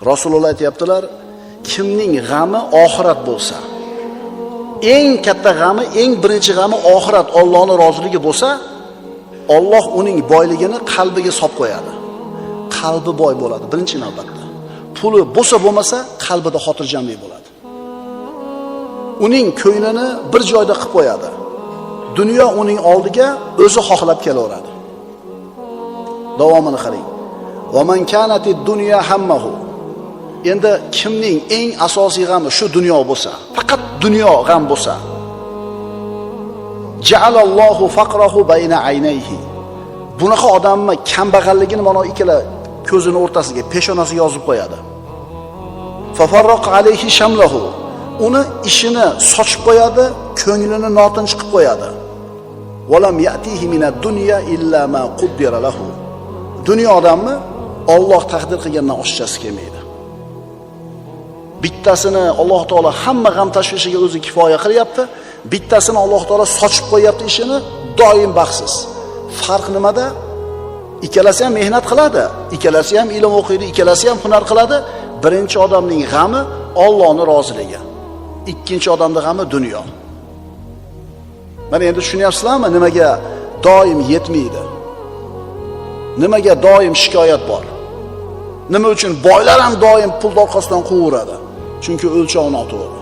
Rasululloh aytayaptilar, kimning g'ami oxirat bo'lsa, eng katta g'ami, eng birinchi g'ami oxirat, Allohning roziligi bo'lsa, Alloh uning boyligini qalbiga solib qo'yadi. Qalbi boy bo'ladi birinchi navbatda. Puli bo'lsa bo'lmasa, qalbida xotirjamlik bo'ladi. Uning ko'nglini bir joyda qilib qo'yadi. Dunyo uning oldiga o'zi xohlab kelaveradi. Davomini qarang. Va man kanatid dunya hammahu. Endi kimning eng asosiy g'ami shu dunyo bo'lsa, faqat dunyo g'am bo'lsa, ja'alallohu faqrahu bayna aynayhi. Bunaqa odamni kambag'alligini mana ikkala ko'zini o'rtasiga, peshonasiga yozib qo'yadi. Fafarraqa alayhi shamlahu. Uni ishini sochib qo'yadi, ko'nglini notinch qilib qo'yadi. Walam ya'tihi minad dunya illa ma quddira lahu. Dunyo odamni Alloh taqdir qilgandan oshchasi kelmaydi. Bittasini Alloh taolo hamma g'am tashvishiga o'zi kifoya qilyapti, bittasini Alloh taolo sochib qo'yapti ishini, doim baxtsiz. Farq nimada? Ikkalasi ham mehnat qiladi, ikkalasi ham ilm o'qiydi, ikkalasi ham hunar qiladi. Birinchi odamning g'ami Allohning roziligi. Ikkinchi odamning g'ami dunyo. Mana endi tushunyapsizlarmi nimaga doim yetmaydi? Nimaga doim shikoyat bor? Nima uchun boylar ham doim pul orqasidan quvaveradi? Chunki o'lchovi noto'g'ri.